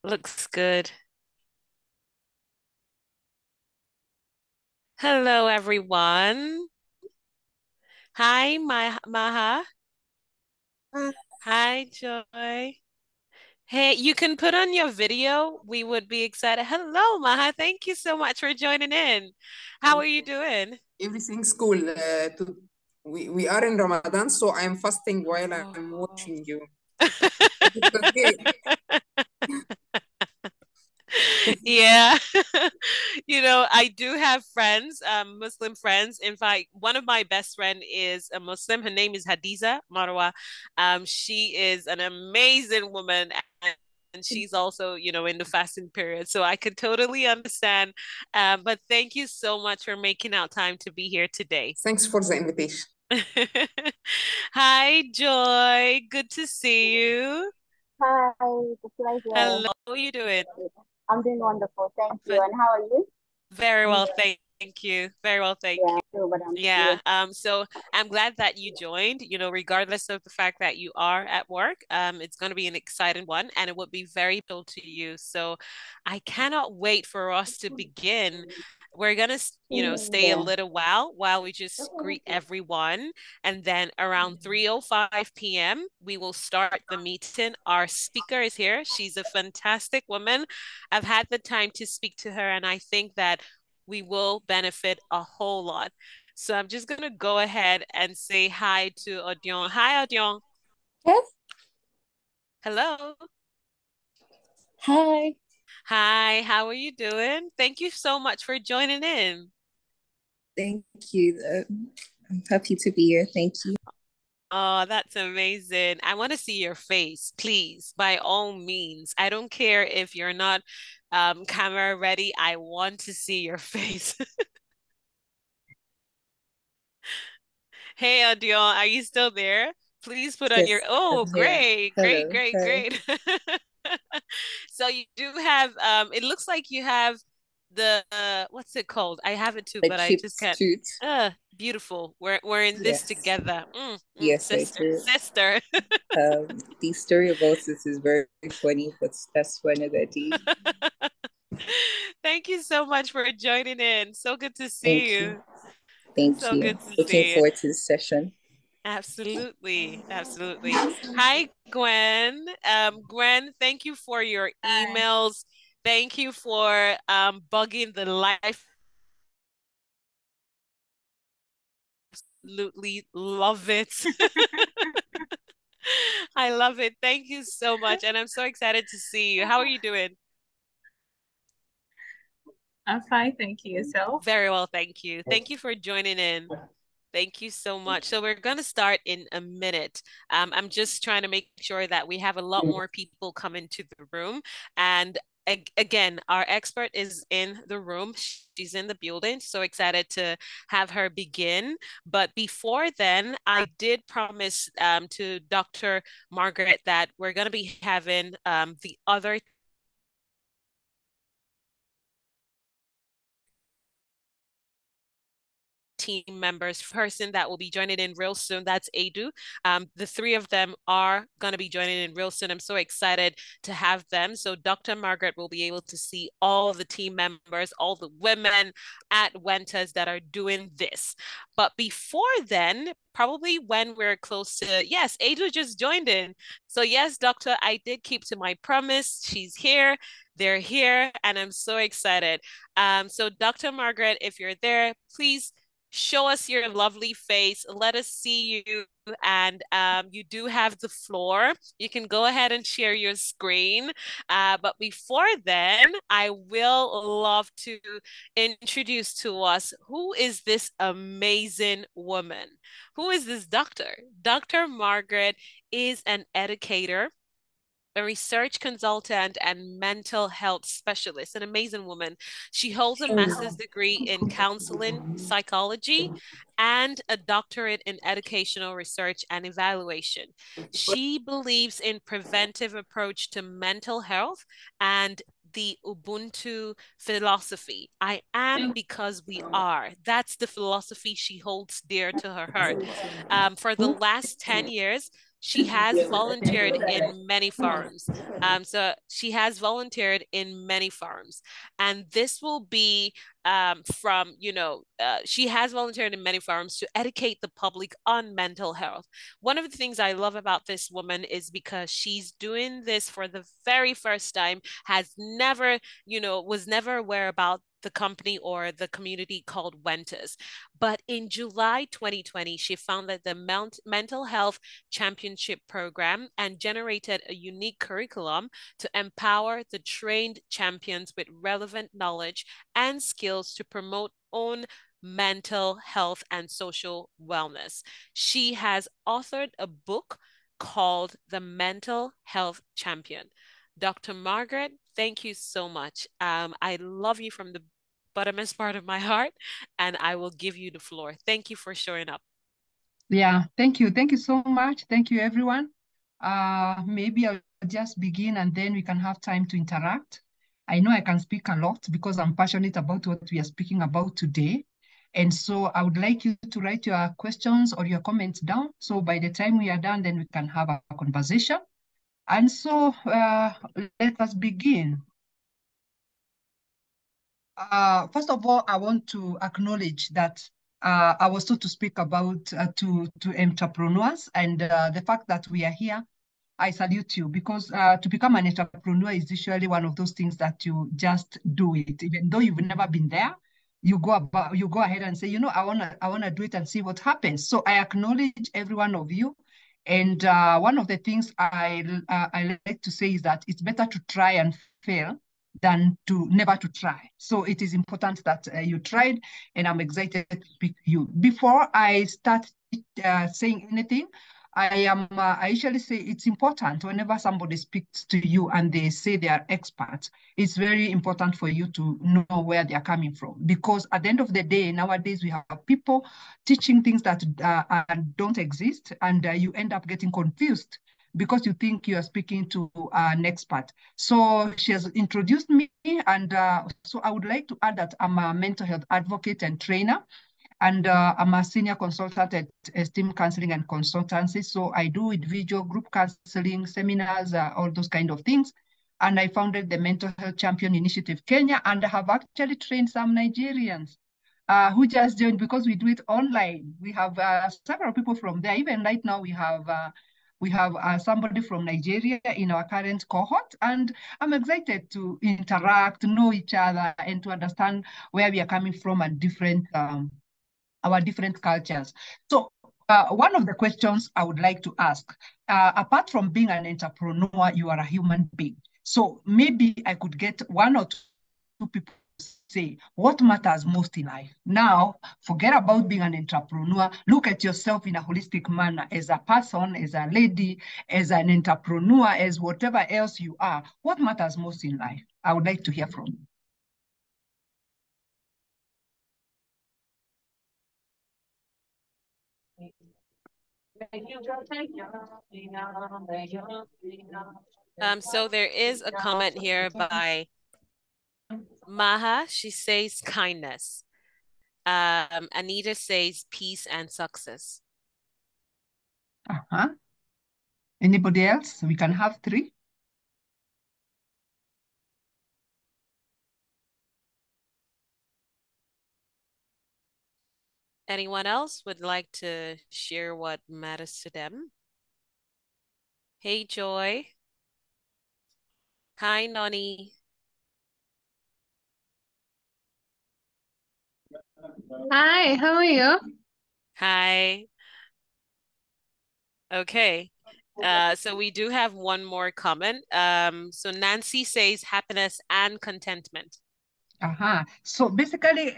Looks good. Hello, everyone. Hi, Maha. Uh, Hi, Joy. Hey, you can put on your video. We would be excited. Hello, Maha. Thank you so much for joining in. How are you doing? Everything's cool. We are in Ramadan, so I'm fasting while I'm Oh. watching you. It's okay. Yeah. I do have friends, Muslim friends. In fact, one of my best friend is a Muslim. Her name is Hadiza Marwa. She is an amazing woman and she's also, in the fasting period. So I could totally understand. But thank you so much for making out time to be here today. Thanks for the invitation. Hi, Joy. Good to see you. Hi, it's a pleasure. Hello, how are you doing? I'm doing wonderful. Thank you. And how are you? Very well, thank you. Very well, thank Yeah, you. too, but I'm Yeah. here. So I'm glad that you joined, regardless of the fact that you are at work. It's going to be an exciting one and it would be very pivotal to you. So I cannot wait for us to begin. We're gonna, stay a Yeah. little while we just greet everyone. And then around 3:05 p.m., we will start the meeting. Our speaker is here. She's a fantastic woman. I've had the time to speak to her, and I think that we will benefit a whole lot. So I'm just gonna go ahead and say hi to Odion. Hi, Odion. Yes. Hello. Hi. Hi, how are you doing? Thank you so much for joining in. Thank you. I'm happy to be here. Thank you. Oh, that's amazing. I want to see your face, please, by all means. I don't care if you're not camera ready. I want to see your face. Hey, Adion, are you still there? Please put on your. Yes, Oh, I'm here. great, great, Hello. great, Hi. great. So you do have it looks like you have the what's it called? I have it too, A but I just chipped can't. tooth. Beautiful. We're in this Yes. together. Yes, I Sister, do. sister. The story about this is very funny, but that's for another day. Thank you so much for joining in. So good to see Thank you. you. Thank So you. good to Looking see you. forward to this session. Absolutely, absolutely. Hi, Gwen. Gwen, thank you for your Hi. emails. Thank you for bugging the life. Absolutely love it. I love it. Thank you so much. And I'm so excited to see you. How are you doing? I'm fine, thank you. Yourself? Very well, thank you. Thank you for joining in. Thank you so much. So we're going to start in a minute. I'm just trying to make sure that we have a lot more people come into the room. And again, our expert is in the room. She's in the building. So excited to have her begin. But before then, I did promise to Dr. Margaret that we're going to be having the other team members person that will be joining in real soon. That's Adu. The three of them are going to be joining in real soon. I'm so excited to have them. So Dr. Margaret will be able to see all of the team members, all the women at Wentors that are doing this. But before then, probably when we're close to, yes, Adu just joined in. So yes, Doctor, I did keep to my promise. She's here. They're here, and I'm so excited. So Dr. Margaret, if you're there, please show us your lovely face. Let us see you. And you do have the floor. You can go ahead and share your screen. But before then, I will love to introduce to us who is this amazing woman? Who is this doctor? Dr. Margaret is an educator, a research consultant and mental health specialist, an amazing woman. She holds a master's degree in counseling psychology and a doctorate in educational research and evaluation. She believes in preventive approach to mental health and the Ubuntu philosophy. I am because we are. That's the philosophy she holds dear to her heart. For the last 10 years, She has volunteered in many forums. So she has volunteered in many forums, and this will be from, she has volunteered in many forums to educate the public on mental health. One of the things I love about this woman is because she's doing this for the very first time, has never, was never aware about the company or the community called Wentors. But in July 2020, she founded the Mental Health Championship Program and generated a unique curriculum to empower the trained champions with relevant knowledge and skills to promote own mental health and social wellness. She has authored a book called The Mental Health Champion. Dr. Margaret, thank you so much. I love you from the bottomest part of my heart, and I will give you the floor. Thank you for showing up. Yeah, thank you. Thank you so much. Thank you, everyone. Maybe I'll just begin and then we can have time to interact. I know I can speak a lot because I'm passionate about what we are speaking about today. And so I would like you to write your questions or your comments down. So by the time we are done, then we can have a conversation. And so let us begin. First of all, I want to acknowledge that I was told to speak about to entrepreneurs, and the fact that we are here, I salute you, because to become an entrepreneur is usually one of those things that you just do it, even though you've never been there. You go ahead and say, I wanna do it and see what happens. So I acknowledge every one of you. And one of the things I like to say is that it's better to try and fail than to never to try. So it is important that you tried, and I'm excited to speak to you. Before I start saying anything, I usually say it's important whenever somebody speaks to you and they say they are experts, it's very important for you to know where they are coming from. Because at the end of the day, nowadays we have people teaching things that don't exist, and you end up getting confused because you think you are speaking to an expert. So she has introduced me, and so I would like to add that I'm a mental health advocate and trainer, and I'm a senior consultant at Esteem Counseling and Consultancy. So I do individual group counseling, seminars, all those kind of things. And I founded the Mental Health Champion Initiative Kenya, and I have actually trained some Nigerians who just joined because we do it online. We have several people from there. Even right now, we have somebody from Nigeria in our current cohort, and I'm excited to interact, know each other, and to understand where we are coming from and our different cultures. So one of the questions I would like to ask, apart from being an entrepreneur, you are a human being. So maybe I could get one or two people to say what matters most in life. Now, forget about being an entrepreneur. Look at yourself in a holistic manner as a person, as a lady, as an entrepreneur, as whatever else you are. What matters most in life? I would like to hear from you. So there is a comment here by Maha. She says kindness. Anita says peace and success. Anybody else? We can have three. Anyone else would like to share what matters to them? Hey, Joy. Hi, Noni. Hi, how are you? Hi. Okay. So we do have one more comment. So Nancy says happiness and contentment. So basically,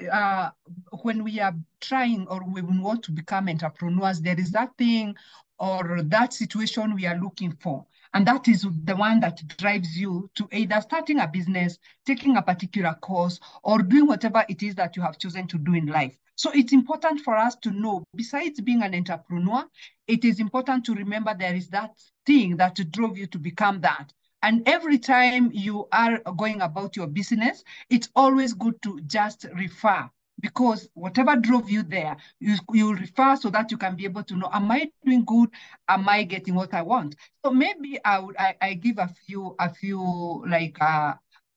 when we are trying or we want to become entrepreneurs, there is that thing or that situation we are looking for. And that is the one that drives you to either starting a business, taking a particular course, or doing whatever it is that you have chosen to do in life. So it's important for us to know, besides being an entrepreneur, it is important to remember there is that thing that drove you to become that. And every time you are going about your business, it's always good to just refer because whatever drove you there, you refer so that you can be able to know, am I doing good? Am I getting what I want? So maybe I give a few like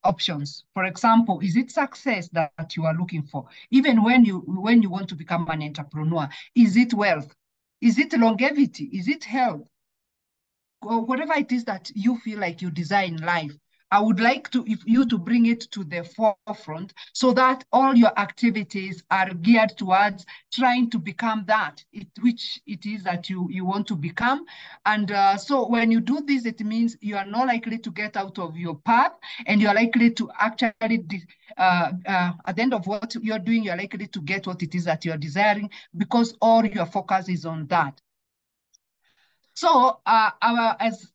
options. For example, is it success that you are looking for? Even when you want to become an entrepreneur, is it wealth? Is it longevity? Is it health? Or whatever it is that you feel like you desire in life, I would like you to bring it to the forefront so that all your activities are geared towards trying to become that, which it is that you want to become. And so when you do this, it means you are not likely to get out of your path, and you're likely to actually, at the end of what you're doing, you're likely to get what it is that you're desiring, because all your focus is on that. So as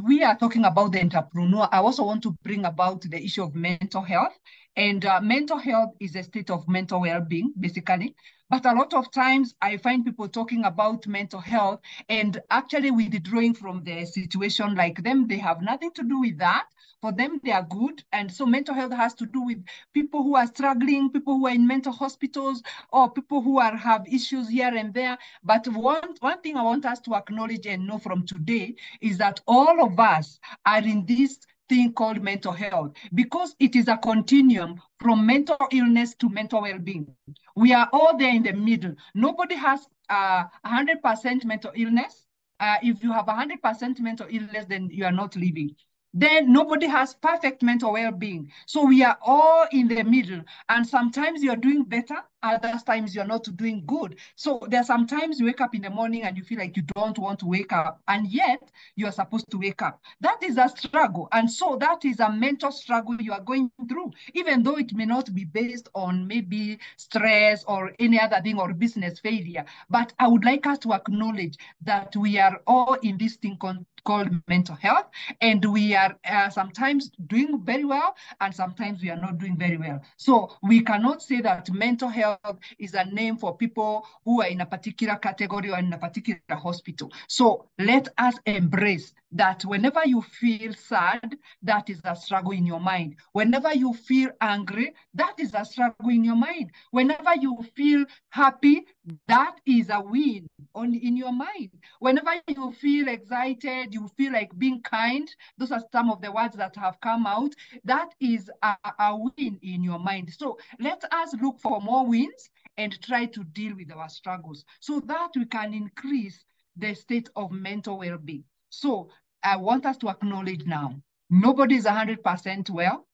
we are talking about the entrepreneur, I also want to bring about the issue of mental health. And mental health is a state of mental well-being, basically. But a lot of times I find people talking about mental health and actually withdrawing from the situation like them. They have nothing to do with that. For them, they are good. And so mental health has to do with people who are struggling, people who are in mental hospitals, or people who have issues here and there. But one thing I want us to acknowledge and know from today is that all of us are in this thing called mental health, because it is a continuum from mental illness to mental well-being. We are all there in the middle. Nobody has 100% mental illness. If you have 100% mental illness, then you are not living. Then nobody has perfect mental well-being. So we are all in the middle. And sometimes you're doing better, other times you're not doing good. So there are sometimes you wake up in the morning and you feel like you don't want to wake up, and yet you are supposed to wake up. That is a struggle. And so that is a mental struggle you are going through, even though it may not be based on maybe stress or any other thing or business failure. But I would like us to acknowledge that we are all in this thing called mental health, and we are sometimes doing very well, and sometimes we are not doing very well. So we cannot say that mental health is a name for people who are in a particular category or in a particular hospital. So let us embrace that whenever you feel sad, that is a struggle in your mind. Whenever you feel angry, that is a struggle in your mind. Whenever you feel happy, that is a win in your mind. Whenever you feel excited, you feel like being kind, those are some of the words that have come out, that is a win in your mind. So let us look for more wins and try to deal with our struggles so that we can increase the state of mental well-being. So I want us to acknowledge now, nobody is 100% well,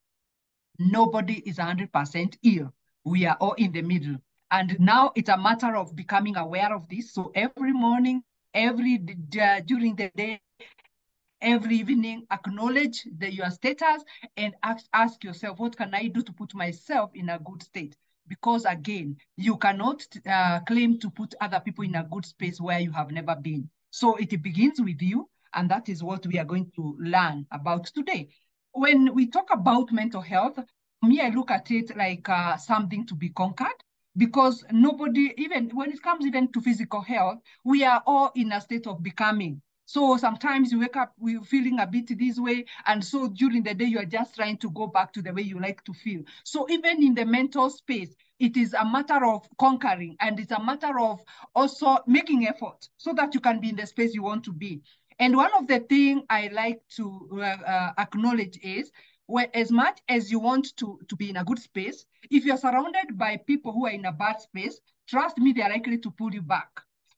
nobody is 100% ill. We are all in the middle. And now it's a matter of becoming aware of this. So every morning, during the day, every evening, acknowledge your status and ask yourself, what can I do to put myself in a good state? Because again, you cannot claim to put other people in a good space where you have never been. So it begins with you, and that is what we are going to learn about today. When we talk about mental health, me, I look at it like something to be conquered, because nobody, even when it comes even to physical health, we are all in a state of becoming. So sometimes you wake up, we're feeling a bit this way. And so during the day, you are just trying to go back to the way you like to feel. So even in the mental space, it is a matter of conquering, and it's a matter of also making effort so that you can be in the space you want to be. And one of the things I like to acknowledge is, as much as you want to be in a good space, if you're surrounded by people who are in a bad space, trust me, they are likely to pull you back.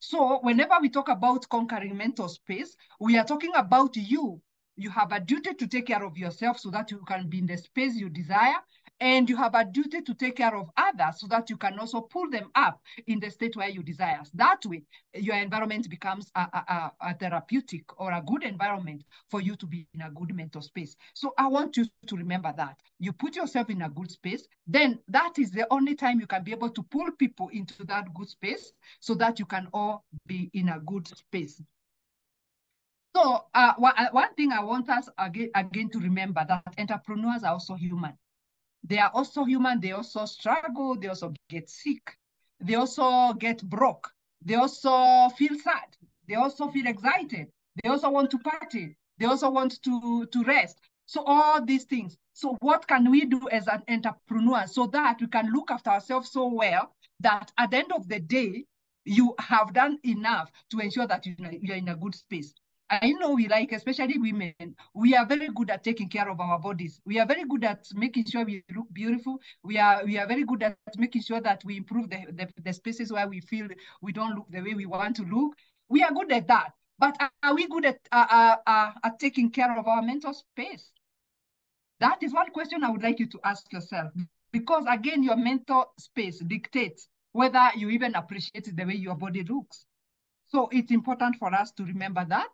So whenever we talk about conquering mental space, we are talking about you. You have a duty to take care of yourself so that you can be in the space you desire. And you have a duty to take care of others so that you can also pull them up in the state where you desire. That way, your environment becomes a therapeutic or a good environment for you to be in a good mental space. So I want you to remember that. You put yourself in a good space, then that is the only time you can be able to pull people into that good space so that you can all be in a good space. So one thing I want us again to remember, that entrepreneurs are also human. They are also human. They also struggle. They also get sick. They also get broke. They also feel sad. They also feel excited. They also want to party. They also want to rest. So all these things. So what can we do as an entrepreneur so that we can look after ourselves so well that at the end of the day, you have done enough to ensure that you're in a good space. I know we like, especially women, we are very good at taking care of our bodies. We are very good at making sure we look beautiful. We are very good at making sure that we improve the spaces where we feel we don't look the way we want to look. We are good at that. But are we good at taking care of our mental space? That is one question I would like you to ask yourself. Because again, your mental space dictates whether you even appreciate the way your body looks. So it's important for us to remember that.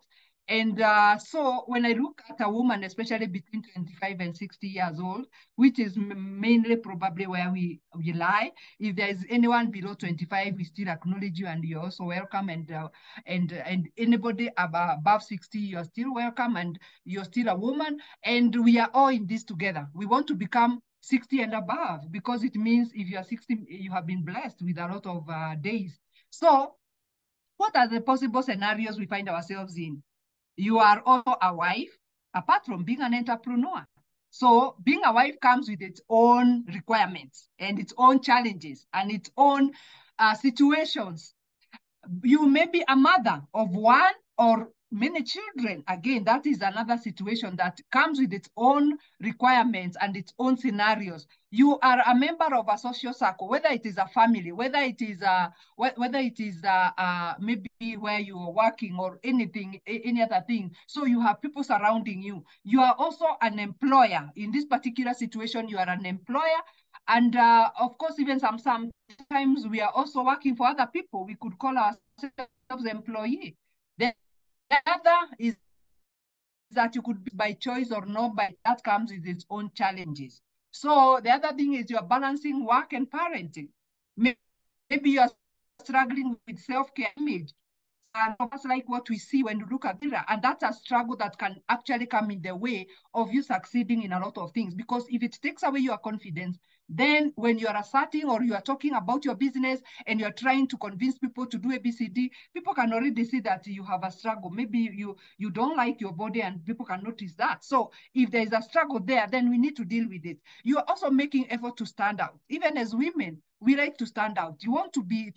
And so when I look at a woman, especially between 25 and 60 years old, which is mainly probably where we lie, if there is anyone below 25, we still acknowledge you and you're also welcome. And anybody above 60, you're still welcome and you're still a woman. And we are all in this together. We want to become 60 and above because it means if you are 60, you have been blessed with a lot of days. So what are the possible scenarios we find ourselves in? You are also a wife, apart from being an entrepreneur. So being a wife comes with its own requirements and its own challenges and its own situations. You may be a mother of one or many children. Again, that is another situation that comes with its own requirements and its own scenarios. You are a member of a social circle, whether it is a family, whether it is maybe where you are working or anything, any other thing. So you have people surrounding you. You are also an employer. In this particular situation, you are an employer. And of course, even sometimes we are also working for other people. We could call ourselves employee. The other is that you could be by choice or not, but that comes with its own challenges. So the other thing is you're balancing work and parenting. Maybe you're struggling with self-care image. And that's like what we see when you look at it. And that's a struggle that can actually come in the way of you succeeding in a lot of things. Because if it takes away your confidence, then when you are asserting or you are talking about your business and you're trying to convince people to do ABCD, people can already see that you have a struggle. Maybe you don't like your body and people can notice that. So if there is a struggle there, then we need to deal with it. You are also making effort to stand out. Even as women, we like to stand out. You want to be,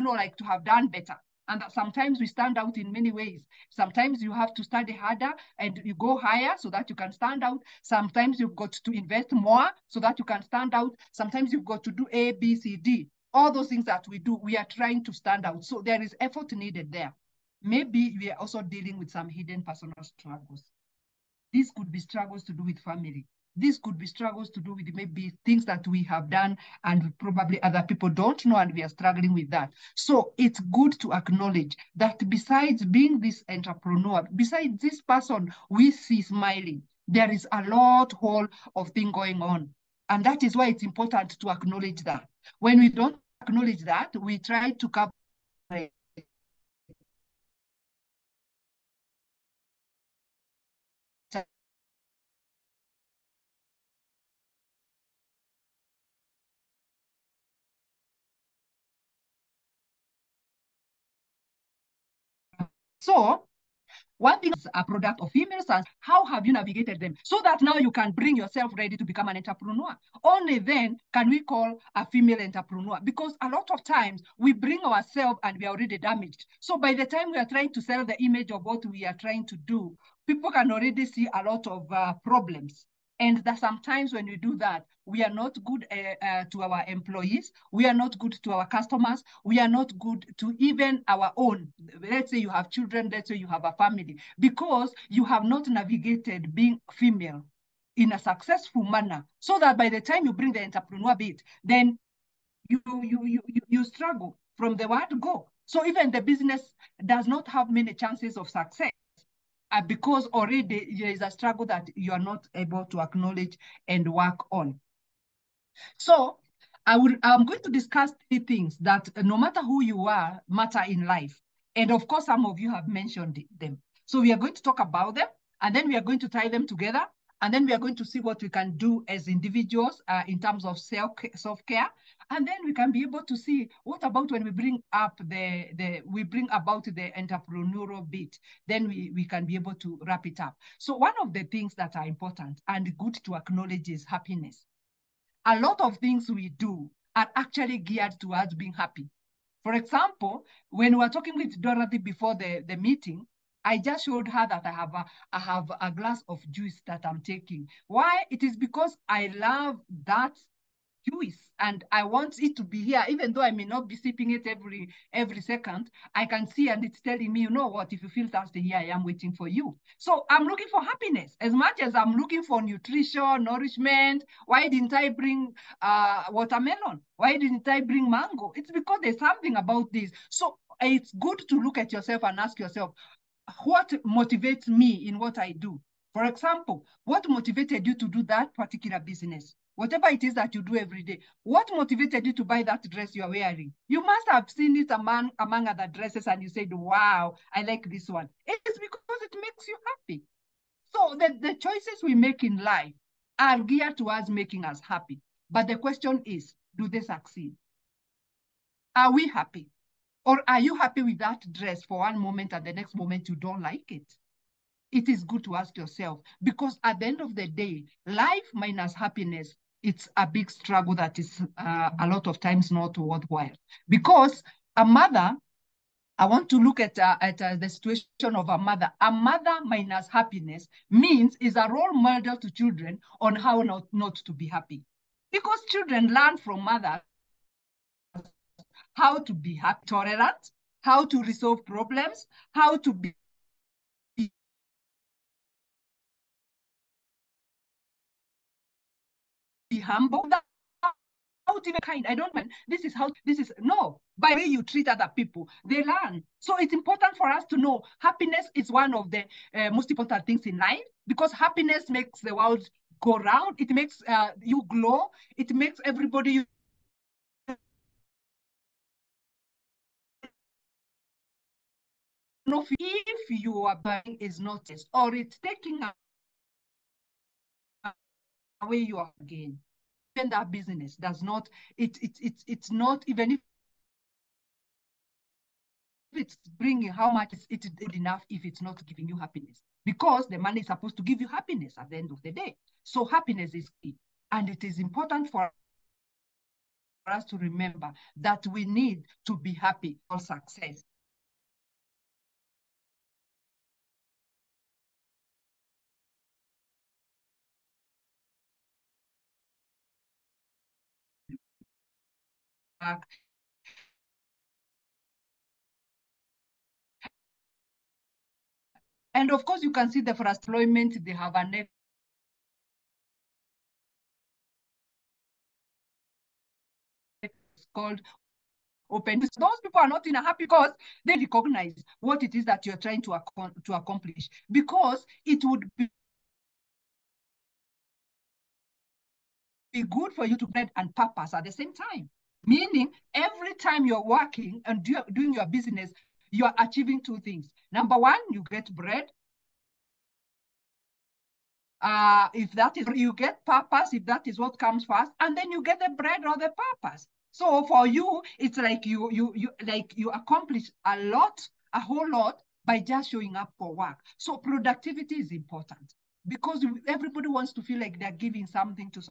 like to have done better. And that sometimes we stand out in many ways. Sometimes you have to study harder and you go higher so that you can stand out. Sometimes you've got to invest more so that you can stand out. Sometimes you've got to do A, B, C, D. All those things that we do, we are trying to stand out. So there is effort needed there. Maybe we are also dealing with some hidden personal struggles. These could be struggles to do with family. These could be struggles to do with maybe things that we have done and probably other people don't know and we are struggling with that. So it's good to acknowledge that besides being this entrepreneur, besides this person we see smiling, there is a whole of thing going on. And that is why it's important to acknowledge that. When we don't acknowledge that, we try to cover it. So one thing is a product of female sons. How have you navigated them so that now you can bring yourself ready to become an entrepreneur? Only then can we call a female entrepreneur, because a lot of times we bring ourselves and we are already damaged. So by the time we are trying to sell the image of what we are trying to do, people can already see a lot of problems. And that sometimes when we do that, we are not good to our employees. We are not good to our customers. We are not good to even our own. Let's say you have children. Let's say you have a family. Because you have not navigated being female in a successful manner, so that by the time you bring the entrepreneur bit, then you struggle from the word go. So even the business does not have many chances of success. Because already there is a struggle that you are not able to acknowledge and work on. So I'm going to discuss 3 things that no matter who you are, matter in life. And of course, some of you have mentioned them. So we are going to talk about them, and then we are going to tie them together, and then we are going to see what we can do as individuals in terms of self-care. And then we can be able to see what about when we bring up we bring about the entrepreneurial bit, then we can be able to wrap it up. So one of the things that are important and good to acknowledge is happiness. A lot of things we do are actually geared towards being happy. For example, when we were talking with Dorothy before the meeting, I just showed her that I have a glass of juice that I'm taking. Why? It is because I love that juice and I want it to be here, even though I may not be sipping it every second. I can see and it's telling me, you know what, if you feel thirsty, here I am waiting for you. So I'm looking for happiness as much as I'm looking for nutrition, nourishment. Why didn't I bring watermelon? Why didn't I bring mango? It's because there's something about this. So it's good to look at yourself and ask yourself, what motivates me in what I do? For example, what motivated you to do that particular business? Whatever it is that you do every day, what motivated you to buy that dress you are wearing? You must have seen it among other dresses and you said, wow, I like this one. It's because it makes you happy. So the choices we make in life are geared towards making us happy. But the question is, do they succeed? Are we happy? Or are you happy with that dress for one moment and the next moment you don't like it? It is good to ask yourself, because at the end of the day, life minus happiness, it's a big struggle that is a lot of times not worthwhile. Because a mother, I want to look at the situation of a mother. A mother minus happiness means is a role model to children on how not to be happy. Because children learn from mothers how to be happy, tolerant, how to resolve problems, how to be humble, without even kind. I don't mean this is no, by the way you treat other people, they learn. So it's important for us to know happiness is one of the most important things in life, because happiness makes the world go round. It makes you glow. It makes everybody you know, if your buying is noticed or it's taking away your gain, even that business does not, it's not, even if it's bringing how much it is enough if it's not giving you happiness, because the money is supposed to give you happiness at the end of the day. So happiness is key, and it is important for us to remember that we need to be happy for success. And of course, you can see the frustration. They have a next called open. Those people are not in a happy because they recognize what it is that you're trying to accomplish, because it would be good for you to bread and purpose at the same time. Meaning, every time you're working and doing your business, you are achieving two things. Number one, you get bread. If that is, you get purpose, if that is what comes first, and then you get the bread or the purpose. So for you, it's like you accomplish a whole lot by just showing up for work. So productivity is important, because everybody wants to feel like they're giving something to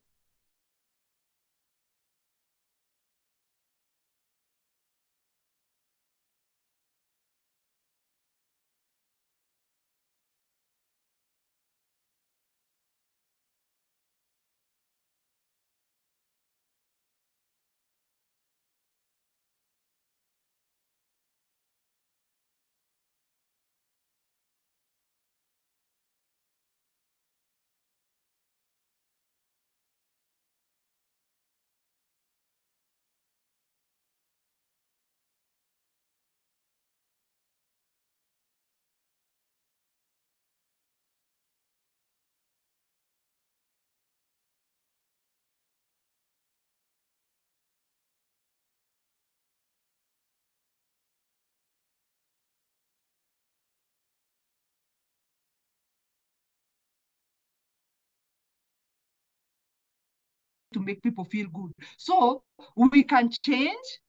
to make people feel good. So we can change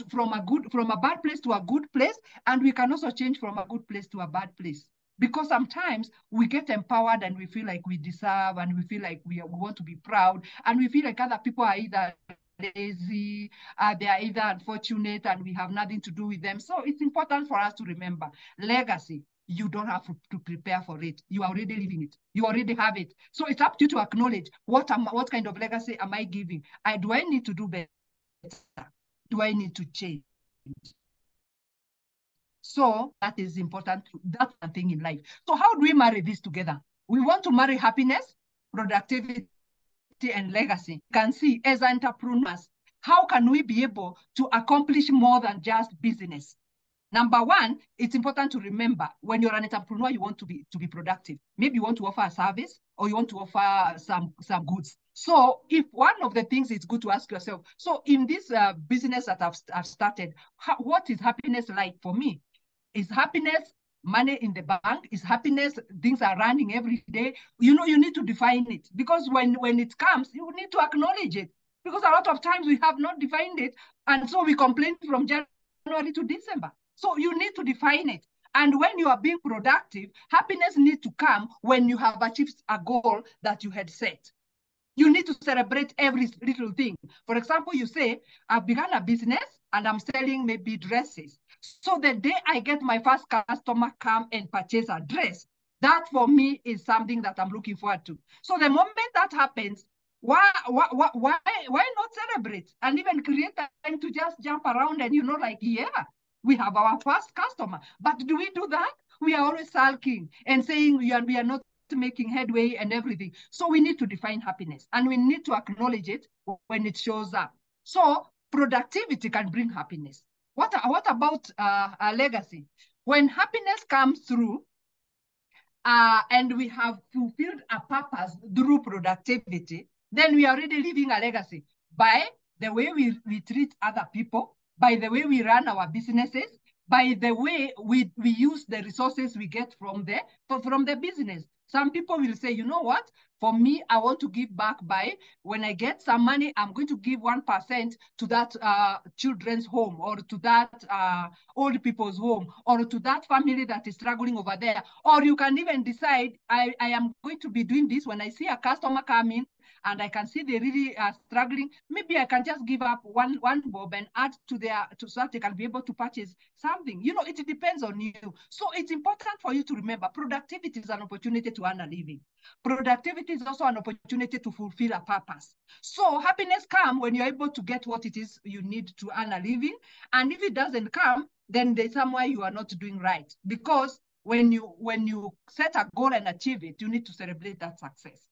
from a bad place to a good place, and we can also change from a good place to a bad place. Because sometimes we get empowered and we feel like we deserve, and we feel like we want to be proud, and we feel like other people are either lazy, they are either unfortunate, and we have nothing to do with them. So it's important for us to remember, legacy, you don't have to prepare for it. You are already living it. You already have it. So it's up to you to acknowledge, what kind of legacy am I giving? Do I need to do better? Do I need to change? So that is important. That's the thing in life. So how do we marry this together? We want to marry happiness, productivity, and legacy. You can see, as entrepreneurs, how can we be able to accomplish more than just business? Number one, it's important to remember, when you're an entrepreneur, you want to be productive. Maybe you want to offer a service, or you want to offer some goods. So if one of the things, it's good to ask yourself, so in this business that I've started, what is happiness like for me? Is happiness money in the bank? Is happiness things are running every day? You need to define it, because when it comes, you need to acknowledge it, because a lot of times we have not defined it, and so we complain from January to December. So you need to define it. And when you are being productive, happiness needs to come when you have achieved a goal that you had set. You need to celebrate every little thing. For example, you say, I've begun a business and I'm selling maybe dresses. So the day I get my first customer come and purchase a dress, that for me is something that I'm looking forward to. So the moment that happens, why not celebrate and even create time to just jump around and, like, yeah, we have our first customer. But do we do that? We are always sulking and saying we are not making headway and everything. So we need to define happiness, and we need to acknowledge it when it shows up. So productivity can bring happiness. What about a legacy? When happiness comes through, and we have fulfilled a purpose through productivity, then we are already leaving a legacy by the way we treat other people, by the way we run our businesses, by the way we use the resources we get from the business. Some people will say, you know what? For me, I want to give back by, when I get some money, I'm going to give 1% to that children's home, or to that old people's home, or to that family that is struggling over there. Or you can even decide, I am going to be doing this when I see a customer come in and I can see they really are struggling. Maybe I can just give up one bob and add to so that they can be able to purchase something. It depends on you. So it's important for you to remember, productivity is an opportunity to earn a living. Productivity is also an opportunity to fulfill a purpose. So happiness comes when you're able to get what it is you need to earn a living. And if it doesn't come, then there's somewhere you are not doing right. Because when you set a goal and achieve it, you need to celebrate that success.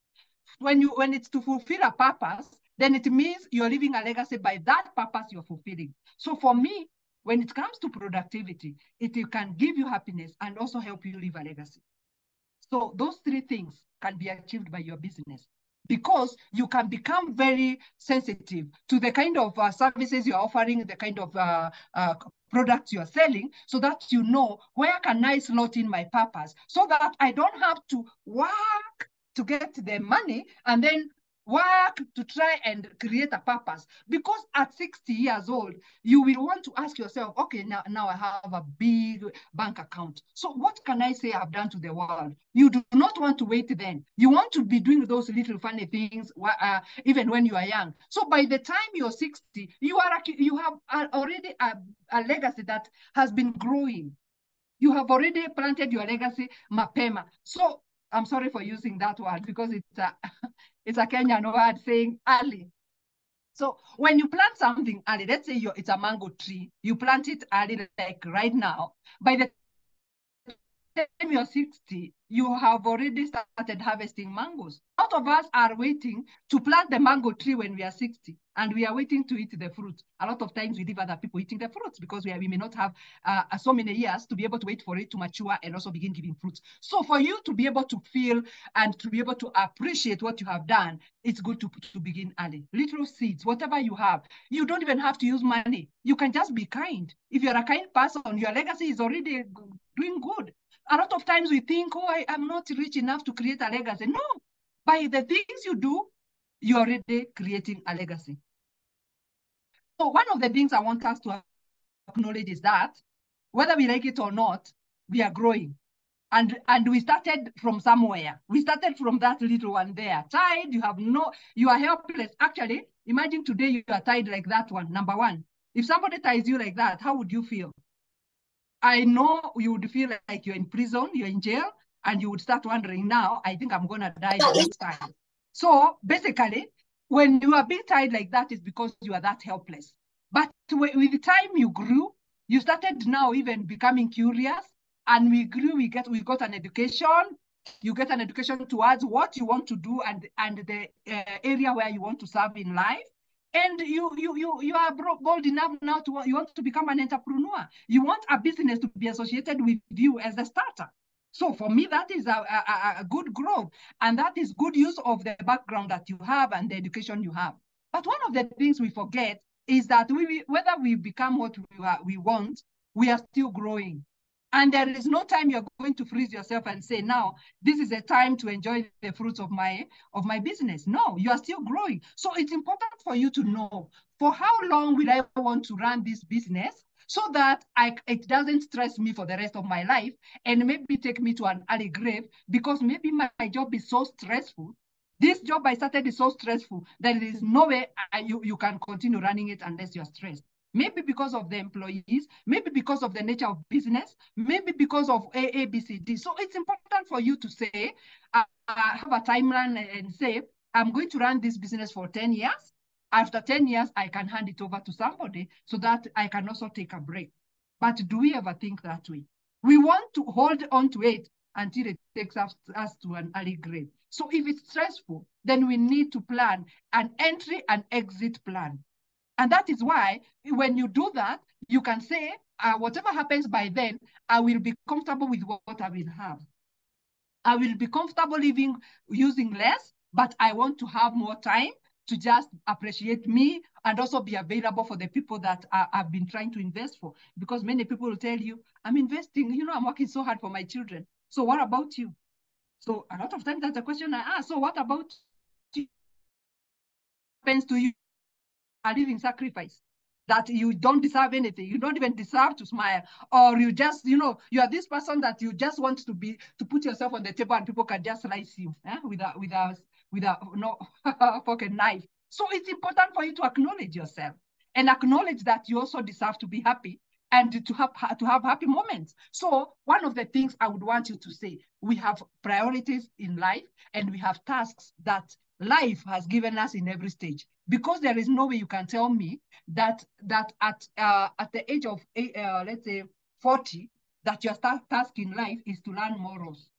When it's to fulfill a purpose, then it means you're leaving a legacy by that purpose you're fulfilling. So for me, when it comes to productivity, it can give you happiness and also help you leave a legacy. So those three things can be achieved by your business, because you can become very sensitive to the kind of services you're offering, the kind of products you're selling, so that you know, where can I slot in my purpose, so that I don't have to work to get the money and then work to try and create a purpose. Because at 60 years old, you will want to ask yourself, okay, now I have a big bank account. So what can I say I've done to the world? You do not want to wait then. You want to be doing those little funny things even when you are young. So by the time you're 60, you have already a legacy that has been growing. You have already planted your legacy, mapema. So I'm sorry for using that word, because it's a Kenyan word saying early. So when you plant something early, let's say it's a mango tree, you plant it early, like right now, by the time you're 60, you have already started harvesting mangoes. A lot of us are waiting to plant the mango tree when we are 60, and we are waiting to eat the fruit. A lot of times we leave other people eating the fruits, because we may not have so many years to be able to wait for it to mature and also begin giving fruits. So for you to be able to feel and to be able to appreciate what you have done, it's good to begin early. Little seeds, whatever you have, you don't even have to use money. You can just be kind. If you're a kind person, your legacy is already doing good. A lot of times we think, oh, I am not rich enough to create a legacy. No, by the things you do, you're already creating a legacy. So one of the things I want us to acknowledge is that whether we like it or not, we are growing. And we started from somewhere. We started from that little one there. Tied, you are helpless. Actually, imagine today you are tied like that one, number one. If somebody ties you like that, how would you feel? I know you would feel like you're in prison, you're in jail, and you would start wondering, now, I think I'm gonna die the next time. So basically, when you are being tied like that, is because you are that helpless. But with the time you grew, you started now even becoming curious, and we grew, we got an education. You get an education towards what you want to do and the area where you want to serve in life. And you are bold enough now you want to become an entrepreneur. You want a business to be associated with you as a starter. So for me, that is a good growth, and that is good use of the background that you have and the education you have. But one of the things we forget is that whether we become what we want, we are still growing. And there is no time you're going to freeze yourself and say, now, this is a time to enjoy the fruits of my business. No, you are still growing. So it's important for you to know, for how long will I want to run this business so that it doesn't stress me for the rest of my life and maybe take me to an early grave, because maybe my job is so stressful. This job I started is so stressful that there is no way you can continue running it unless you're stressed. Maybe because of the employees, maybe because of the nature of business, maybe because of A, B, C, D. So it's important for you to say, have a timeline and say, I'm going to run this business for 10 years. After 10 years, I can hand it over to somebody so that I can also take a break. But do we ever think that way? We want to hold on to it until it takes us to an early grave. So if it's stressful, then we need to plan an entry and exit plan. And that is why when you do that, you can say, whatever happens by then, I will be comfortable with what I will have. I will be comfortable using less, but I want to have more time to just appreciate me and also be available for the people that I've been trying to invest for. Because many people will tell you, I'm investing, I'm working so hard for my children. So what about you? So a lot of times that's a question I ask. So what about you? What happens to you? A living sacrifice, that you don't deserve anything. You don't even deserve to smile, or you just, you are this person that you just want to put yourself on the table and people can just slice you with a no fork and knife. So it's important for you to acknowledge yourself and acknowledge that you also deserve to be happy and to have happy moments. So one of the things I would want you to say, we have priorities in life and we have tasks that life has given us in every stage, because there is no way you can tell me that at the age of let's say 40, that your task in life is to learn morals.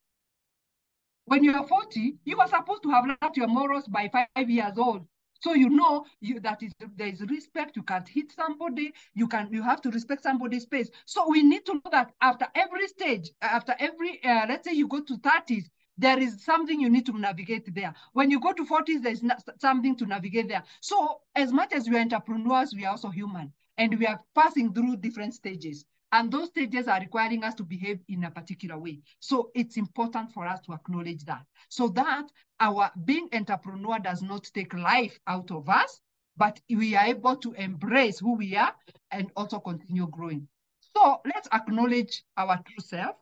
When you are 40, you are supposed to have learned your morals by 5 years old. So there is respect. You can't hit somebody. You have to respect somebody's space. So we need to know that after every stage, after every let's say you go to 30s, there is something you need to navigate there. When you go to 40s, there's something to navigate there. So as much as we are entrepreneurs, we are also human, and we are passing through different stages. And those stages are requiring us to behave in a particular way. So it's important for us to acknowledge that, so that our being entrepreneur does not take life out of us, but we are able to embrace who we are and also continue growing. So let's acknowledge our true self.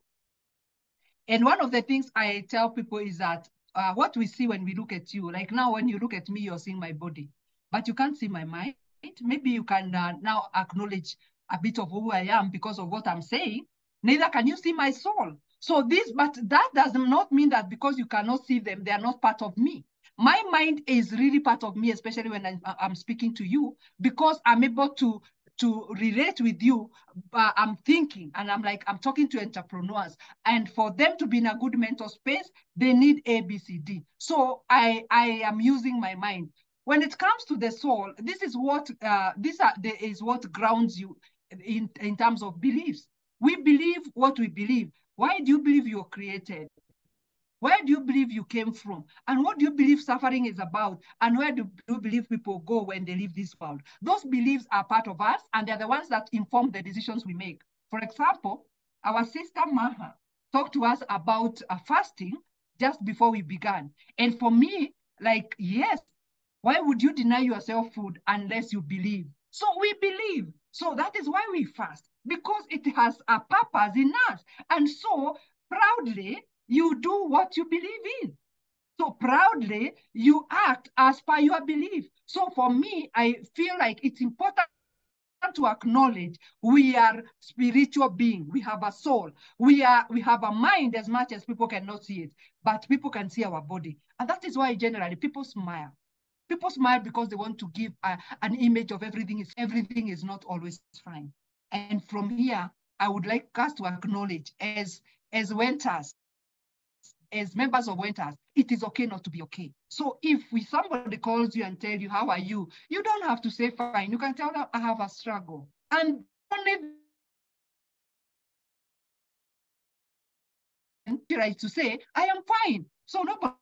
And one of the things I tell people is that what we see when we look at you, like now when you look at me, you're seeing my body, but you can't see my mind. Maybe you can now acknowledge a bit of who I am because of what I'm saying. Neither can you see my soul. But that does not mean that because you cannot see them, they are not part of me. My mind is really part of me, especially when I'm speaking to you, because I'm able to relate with you. I'm thinking, and I'm talking to entrepreneurs, and for them to be in a good mental space, they need A, B, C, D. So I am using my mind. When it comes to the soul, this is what grounds you in terms of beliefs. We believe what we believe. Why do you believe you're created? Where do you believe you came from? And what do you believe suffering is about? And where do you believe people go when they leave this world? Those beliefs are part of us, and they're the ones that inform the decisions we make. For example, our sister Maha talked to us about fasting just before we began. And for me, yes, Why would you deny yourself food unless you believe? So we believe. So that is why we fast, because it has a purpose in us. And so proudly, you do what you believe in. So proudly, you act as per your belief. So for me, I feel like it's important to acknowledge we are spiritual beings. We have a soul. We have a mind as much as people cannot see it, but people can see our body. And that is why generally people smile. People smile because they want to give an image of everything is not always fine. And from here, I would like us to acknowledge as Wentors, as members of Wentors, it is okay not to be okay. So if somebody calls you and tell you, how are you? You don't have to say fine. You can tell them, I have a struggle. And only right to say, I am fine. So nobody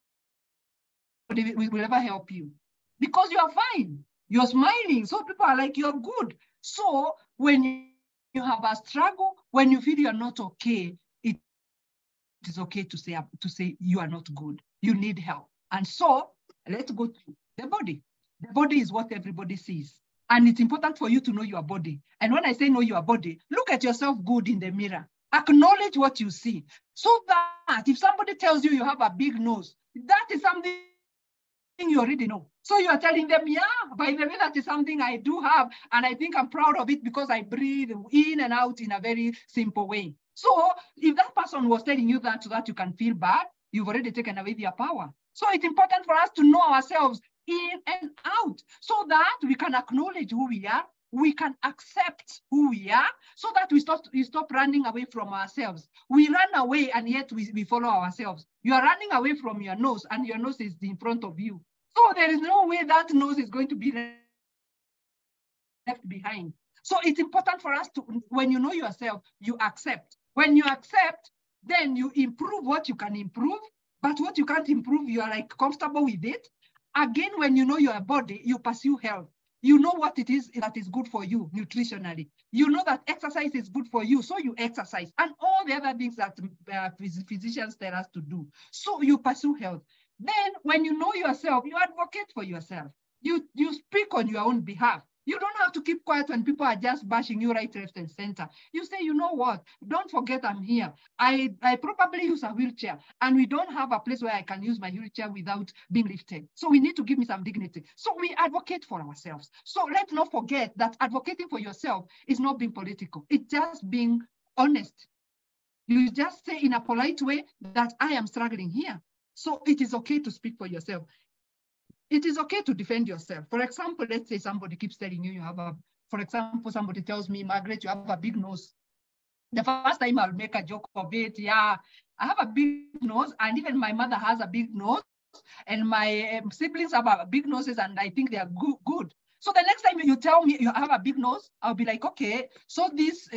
will ever help you because you are fine. You're smiling. So people are like, you're good. So when you have a struggle, when you feel you're not okay, it is okay to say you are not good. You need help. And so let's go to the body. The body is what everybody sees. And it's important for you to know your body. And when I say know your body, look at yourself good in the mirror. Acknowledge what you see. So that if somebody tells you you have a big nose, that is something you already know. So you are telling them, yeah, by the way, that is something I do have. And I think I'm proud of it because I breathe in and out in a very simple way. So if that person was telling you that so that you can feel bad, you've already taken away their power. So it's important for us to know ourselves in and out so that we can acknowledge who we are. We can accept who we are so that we stop running away from ourselves. We run away and yet we follow ourselves. You are running away from your nose and your nose is in front of you. So there is no way that nose is going to be left behind. So it's important for us to, when you know yourself, you accept. When you accept, then you improve what you can improve, but what you can't improve, you are like comfortable with it. Again, when you know your body, you pursue health. You know what it is that is good for you nutritionally. You know that exercise is good for you, so you exercise. And all the other things that physicians tell us to do. So you pursue health. Then when you know yourself, you advocate for yourself. You speak on your own behalf. You don't have to keep quiet when people are just bashing you right, left, and center. You say, you know what? Don't forget I'm here. I probably use a wheelchair, and we don't have a place where I can use my wheelchair without being lifted. So we need to give me some dignity. So we advocate for ourselves. So let's not forget that advocating for yourself is not being political. It's just being honest. You just say in a polite way that I am struggling here. So it is okay to speak for yourself. It is okay to defend yourself. For example, let's say somebody keeps telling you for example, somebody tells me, Margaret, you have a big nose. The first time I'll make a joke of it, yeah, I have a big nose, and even my mother has a big nose, and my siblings have a big noses, and I think they are good. So the next time you tell me you have a big nose, I'll be like, okay, so this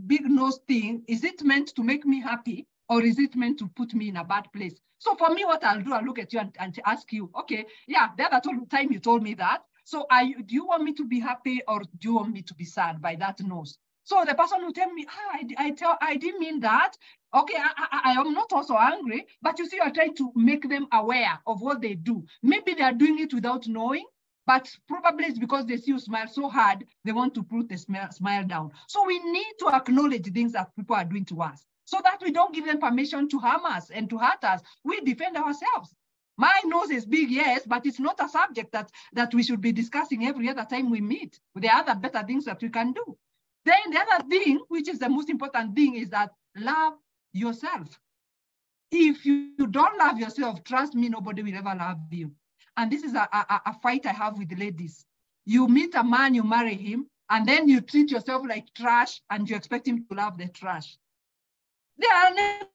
big nose thing, is it meant to make me happy, or is it meant to put me in a bad place? So for me, what I'll do, I'll look at you and ask you, okay, yeah, the other time you told me that. So do you want me to be happy or do you want me to be sad by that nose? So the person will tell me, I didn't mean that. Okay, I am not also angry, but you see, you're trying to make them aware of what they do. Maybe they are doing it without knowing, but probably it's because they see you smile so hard, they want to put the smile down. So we need to acknowledge things that people are doing to us, so that we don't give them permission to harm us and to hurt us. We defend ourselves. My nose is big, yes, but it's not a subject that we should be discussing every other time we meet. There are other better things that we can do. Then the other thing, which is the most important thing, is that love yourself. If you don't love yourself, trust me, nobody will ever love you. And this is a fight I have with the ladies. You meet a man, you marry him, and then you treat yourself like trash and you expect him to love the trash. They are